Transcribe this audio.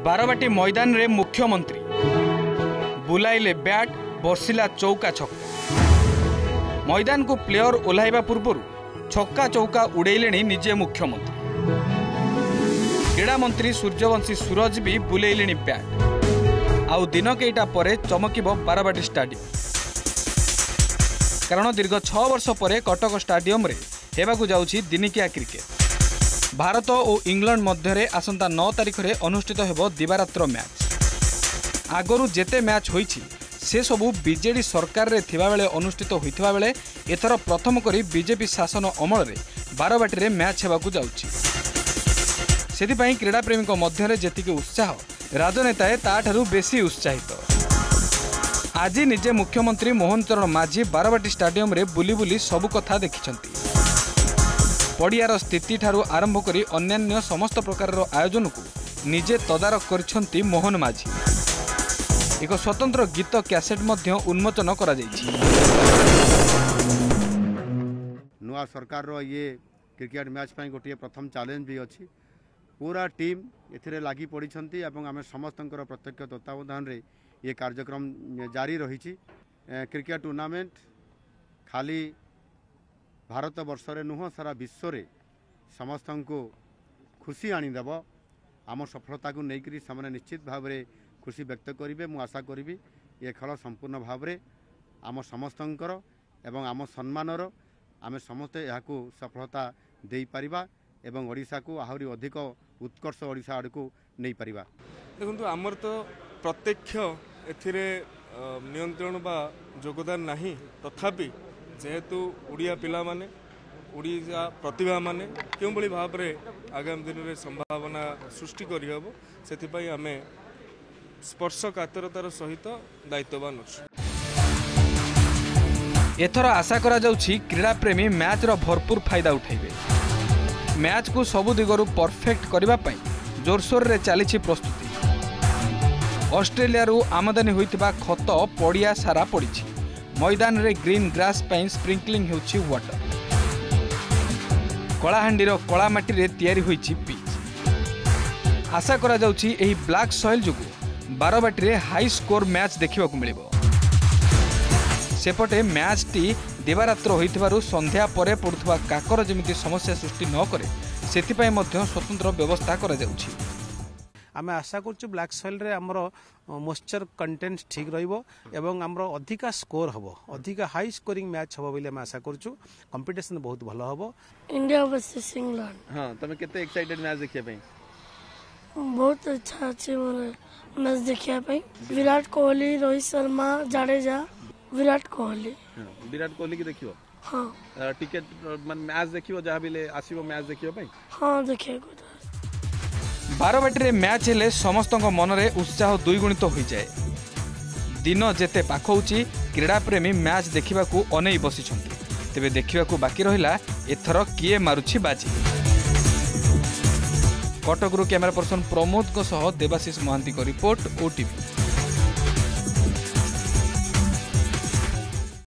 बारवाटी मैदान रे मुख्यमंत्री बुलाइले बैट बर्षिला चौका छक्का। मैदान को प्लेयर ओह्लाइबा पूर्व छक्का चौका उड़ेले निजे मुख्यमंत्री। क्रीड़ा मंत्री सूर्यवंशी सूरज भी बुलेइले बैट। आउ दिन केईटा परे चमकिब बारवाटी स्टाडियम। कारण दीर्घ 6 वर्ष पर कटक स्टाडियम रे हेबाकु जाउछि दिनिकिया क्रिकेट। भारत और इंग्लैंड मध्य आसंता 9 तारिख में अनुष्ठित हेबो दिवारात्र मैच। आगरू जेते मैच होईछि से सबू बीजेडी सरकार रे थिबा बेले अनुष्ठित होइथिबा बेले एथर प्रथम करी बीजेपी शासन अमल रे बारवाटी रे मैच हेबाकु जाउछि। सेथिपई क्रीड़ा प्रेमी मध्य जेतिके उत्साह राजनेताए ताठारु बेसी उत्साहित। आज निजे मुख्यमंत्री मोहन चरण माझी बारवाटी स्टाडियम रे बुली बुली सबु कथा देखिछंती। पड़ियार स्थिति ठारू आरंभ करी अन्यान्य समस्त प्रकार आयोजन को निजे तदारख करिछंती मोहन माझी। एक स्वतंत्र गीत कैसेट मध्य उन्मोचन करा जायछि। नुआ सरकार रो ये क्रिकेट मैच पई गोटे प्रथम चैलेंज भी अछि। पूरा टीम एथिरे लागि पड़िछंती एवं आमे समस्तंकर प्रत्यक्ष तत्वावधान रे ये कार्यक्रम जारी रहिछि। क्रिकेट टूर्नामेंट खाली भारत वर्ष रे नुह सारा विश्व रे समस्त को खुशी आनीदेव। आम सफलता को लेकर से निश्चित भाव में खुशी व्यक्त करेंगे। मु आशा करी ये खेल संपूर्ण भाव में आम समस्तंकर एवं आम सम्मानर आम समस्ते यहाँ सफलता दे पारिबा एवं ओडिशा को आहरी अधिक उत्कर्ष ओडिशा आड़ को नहीं पारिबा। देखो आमर तो प्रत्यक्ष एथिरे नियंत्रण बा योगदान नहीं, तथापि जेहेतु ओडिया पिला माने ओडिया प्रतिभा माने क्यों बड़ी भाव में आगामी दिन में संभावना सृष्टि करहब से आम स्पर्श कातरतार सहित दायित्ववान अच्छे। एथर आशा करा जाउछि क्रीड़ा प्रेमी मैच रो भरपूर फायदा उठाइबे। मैच को सबु दिगरु परफेक्ट करबा पई जोरसोर रे चलीछि प्रस्तुति। ऑस्ट्रेलिया रु आमदानी होइतिबा खत पड़िया सारा पड़िछि। मैदान रे ग्रीन ग्रास पई स्प्रिंकलिंग होउछि वाटर। कलाहांडी रो कला माटी रे तयारी होइछि पिच। आशा करा जाउछि एही ब्लैक सॉइल जुगु बारवाटी रे हाई स्कोर मैच देखिबाकू मिलिबो। सेपटे मैच टी दिवारात्र होइथिबारु संध्या परे पड़ुथबा काकर जेमिति समस्या सृष्टि न करे सेथिपई मध्य स्वतंत्र व्यवस्था करा जाउछि। आमे आशा करछु ब्लैक सॉइल रे हमरो मॉइस्चर कंटेंट ठीक रहिबो एवं हमरो अधिका स्कोर हबो, अधिका हाई स्कोरिंग मैच हबो बोले आशा करछु। कंपटीशन बहुत भलो हबो। India versus England. हां तमे केते एक्साइटेड मैच देखिया पई? बहुत अच्छा अछि मोर मैच देखिया पई। विराट कोहली, रोहित शर्मा, जाडेजा, विराट कोहली। विराट कोहली की देखियो? हां। टिकट मैच देखियो जहा बिले आसीबो मैच देखियो पई? हां देखिया को। बारवाटी रे मैच हेले समस्त मन रे उत्साह द्विगुणित हो जाए। दिन जेते पाखौची क्रीड़ा प्रेमी मैच देखिबाकू अनै बसिछंती। तेबे देखिबाकू बाकी रहिला एथर किए मारुछि बाजी। कटकरू कैमरा पर्सन प्रमोद को सह देवाशीष महांती को रिपोर्ट, ओटीवी।